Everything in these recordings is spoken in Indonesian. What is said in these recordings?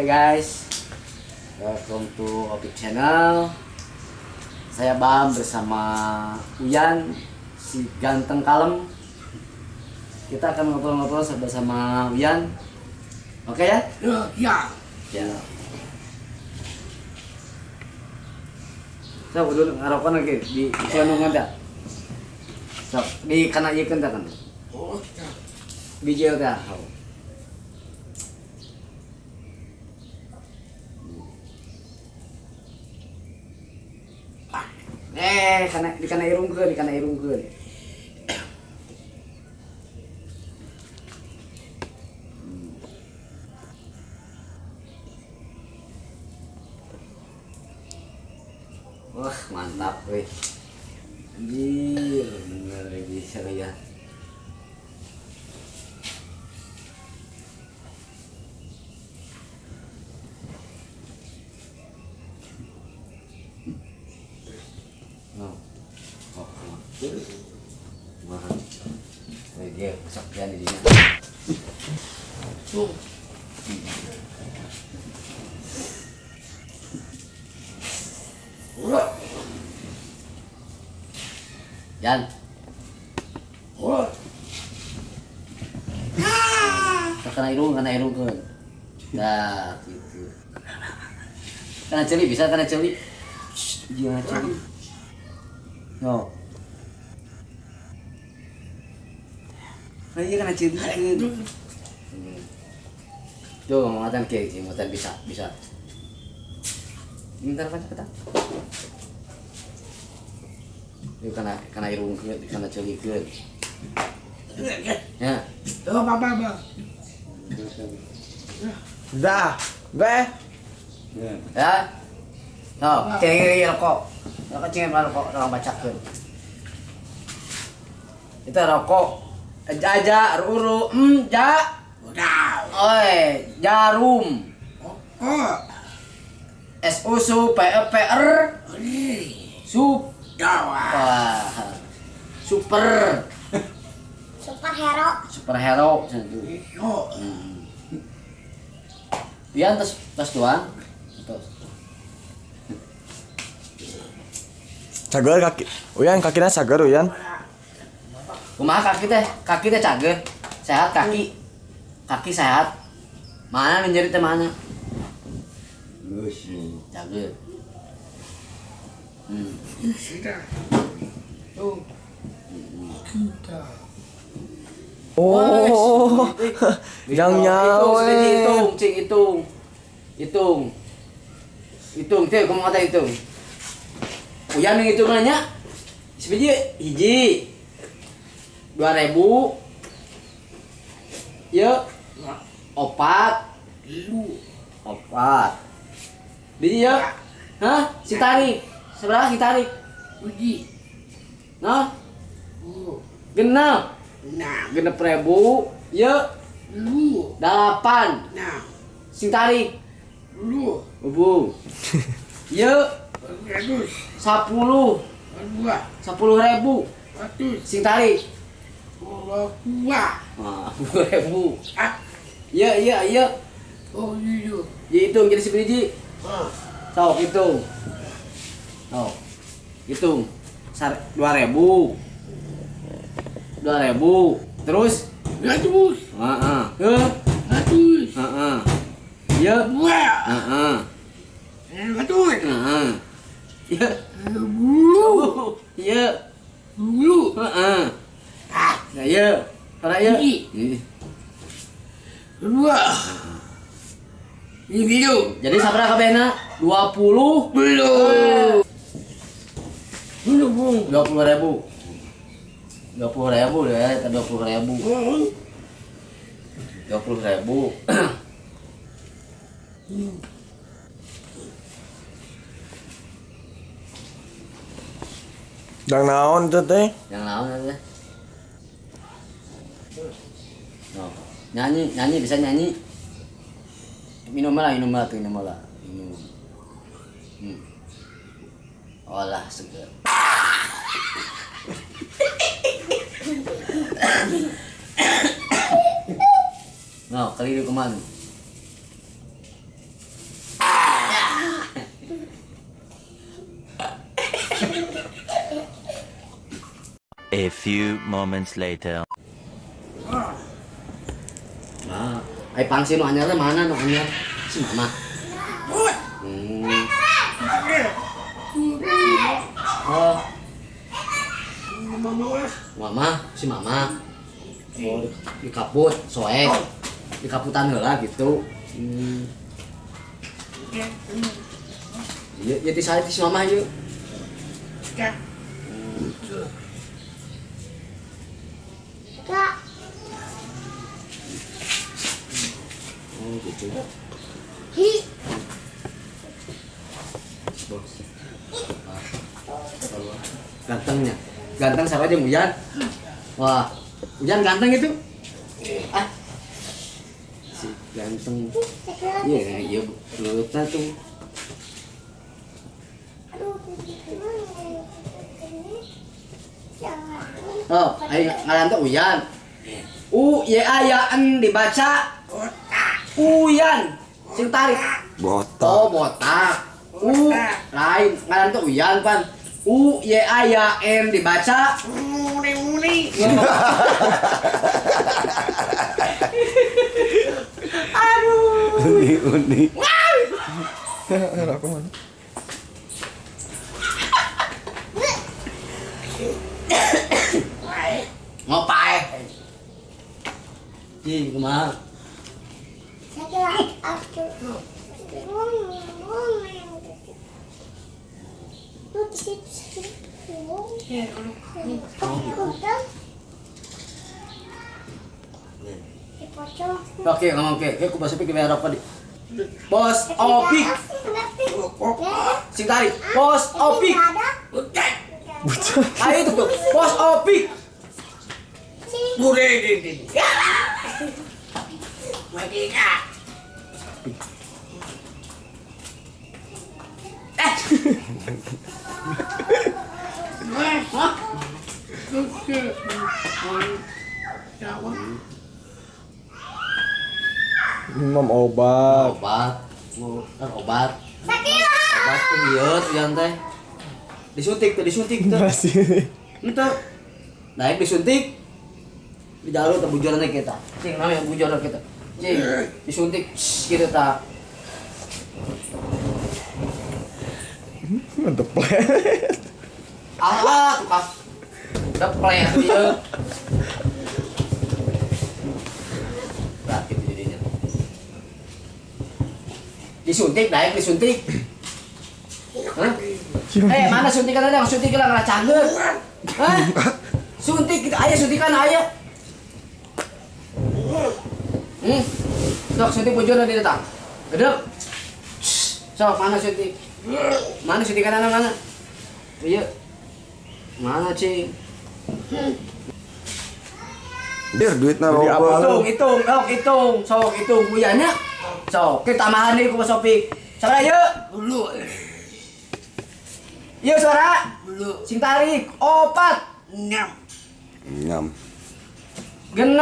Oke guys, welcome to Opik Channel. Saya Bam bersama Uyan, si ganteng kalem. Kita akan ngobrol-ngobrol bersama Uyan. Oke ya? Ya. Ya. So, udah ngarokon lagi di sianungan dah. So, di kana ieu kan kan. Oh, Biji dah. Kana irungkeun. Wah, mantap weh. Anjir, bener lagi saya. Oh. Wah. Lagi kesaksian di sini. tuh. Jan. Oh. Kena irung kan. Dah gitu. Kena celi bisa kena celi. Jangan celi. No. Ayo kena celi kan. Tuh ngomongin kayak gini, ngomongin bisa. Bentar kan kita. Yuk kena irung ke, kena celi ke. Ya. Oh, Papa. Dah, beh. Ya. No, cengeng rokok. Rokok cengeng rokok, orang bacakeun. Itu rokok. Aja, uru, ja. Udah. Oi, jarum. Oh. SUSU PEPR Ini. sup. Dawa. Wah. Superhero. Oh. Pian tas doang. Terus. Cager kaki. Uyan kakina cager Uyan. Kumaha kaki teh? Kaki teh cager. Sehat kaki. Kaki sehat. Mana menjadi teh mana? Cager. Sudah. Tuh. Kita. Oh. Yang nyawe. Hitung, teh kamu kata hitung. Uyan yang hitungannya sebiji hiji 2.000. Ya, opat. Biji ya. Hah? Si tarik. Seberapa si tarik? Uji. Nah, Oh. genep. Nah. 6.000. Ya, Lu. 8. Nah. Sing tarik. Lu. Bubung. Ya, 100. 10. 2. 10.000. 100. Sing tarik. 2. Nah, 10.000. Ah. Ya. Oh, iya. Ya hitung jadi sebiji. Ah. Sok hitung. Oh. Hitung. 2.000. 2.000. Terus? 100. Heeh. Ya. 100. Heeh. Ya. 2. Heeh. 100. Heeh. Ya. Lu. Ya. Lu. Heeh. Ah. Ya ya. Ora ya. Ini. 2. Ini video. Jadi sabaraha kabehna? 20. Belum. Belum, Bung. 20.000. 20.000 ya, 20.000. 20.000. Yang naon itu teh? Yang naon aja. No. Nyanyi bisa nyanyi. Minum lah. Minum. Olah seger. No, kali kemana? A few moments later. Nah, ai pangsi nu anyar teh mana nu anyar? Si mama. Hmm. Oh, mama, si mama. Oh, di kaput, soek. Di kaputan heula gitu. Iya, jadi saya si mama yuk. Oh, gitu. Bos. Gantengnya. Ganteng siapa aja Uyan? Wah, Uyan ganteng itu. Ah. Si ganteng. Iya, iya, belutnya tuh. Oh, ayo ngaran tuh Uyan. U-Y-A-Y-A-N dibaca Uyan. Sing tarik. Botak. Oh, botak. Lain. Ngaran tuh Uyan kan. U-Y-A-Y-A-N dibaca Uni. Aduh. Uni. Aku mana? Ngopai. Ji, kumaha? Oke, ngomong oke. Ku bahasa pikir merah apa di? Bos Opik. Sing tarik. Bos Opik. Ayo itu tuh. Bos Opik. Minum obat. Obat. Obat. Obat pengiut yang teh. Disuntik tuh. Masih. Itu. Naik disuntik. Di jalur tuh bujuran kita. Cing namanya bujuran kita. Cing disuntik gitu tak. Mantep plet. Tukang deplet dia. Sakit jadinya. Disuntik, naik disuntik. Hah? Mana suntikan ada? Suntik lah ngeracangeun. Hah? Suntik kita aya suntikan aya. Sok suntik bujurna di datang. Gedeg. Sok mana suntik? Mana suntikan anak mana? Iya. Mana cing? Biar duitnya Jadi apa loba. Hitung. Sok hitung kuyanya. Sok kita tambahan deui ku Mas Opik. Sabaraha yeu? Dulu. Yeu suara. Dulu. Sing tarik 4. 6. Nyam. 6.000. 2.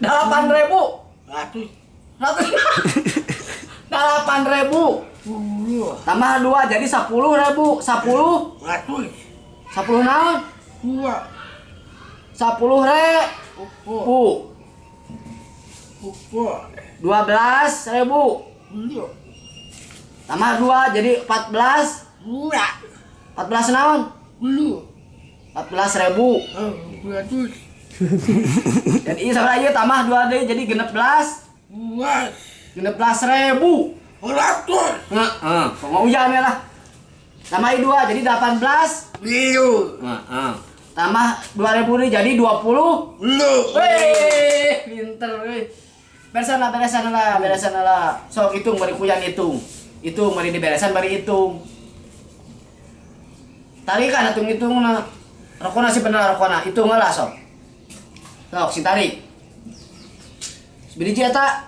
8.000. 8.000. Tambah 2 jadi 10.000. 10 naon? 10 ribu. 12.000. Tambah 2 jadi 14. 14 naon? 14.000. Jadi ieu sabaraha ieu tambah 2 deui jadi 16. 16.000. Heeh, ngomong lah. Tambah 2 jadi 18. Tambah 2.000 deui jadi 20. Weh, pinter weh. Beresan lah. Sok hitung bari kuyan hitung. Hitung bari diberesan bari hitung. Tarikan hitung na. Rokona si bener rokona, hitung lah sok. Sok si tarik. Sebiji eta.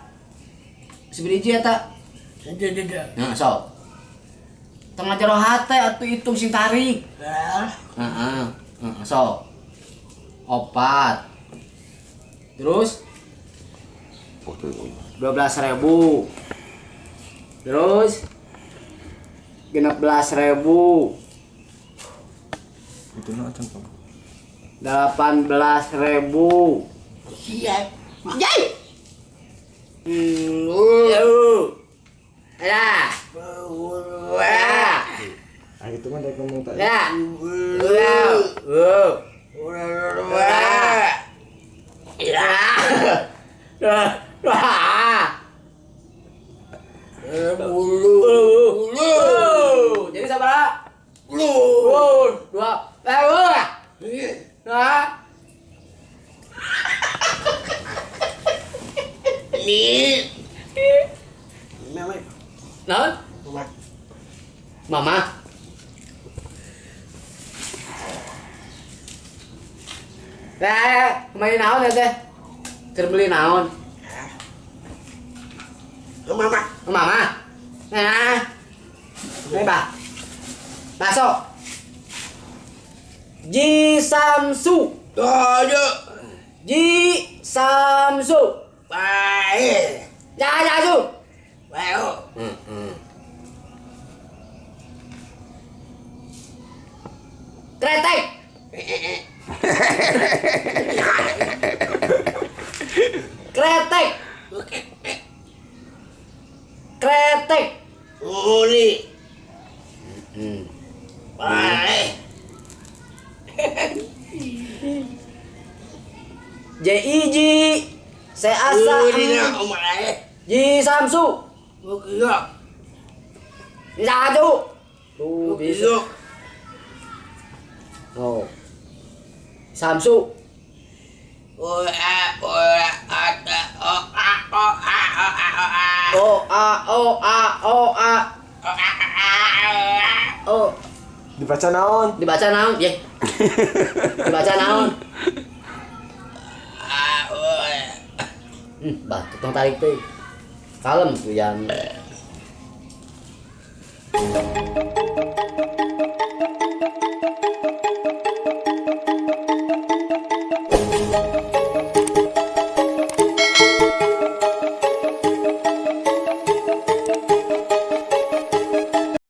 Nah, sok. Tengah jero hate atuh hitung sing tarik. Heeh. Sok. 4. Terus 12.000. Terus 16.000. Itu na acan 18.000. Siap. Jai. Ya. Ah gitu mah dari ngomong tadi. Ya. Jadi sabar. Dua. Nah. Ini. Mama. Nah. Mama. Mama. Main naon ya teh? Keur beli naon? Mama. Mama. Nah. Ini bah. Bakso. Ji Samsu. Dojo. Ji Samsu. Baik. Ya su. Baik. Kretek. Kretek. Kretek. Uli. Baik. Ji Seasa. Uli na umae. Ji Samsu. Bukio. Jaju. Tuh bisa. Bukio. Oh. Samsu. Ora ata o a. O a o a o a. Oh, Dibaca naon? dibaca naon? Ye. Dibaca naon? Bah, tukang tarik teh. Kalem tuh yang.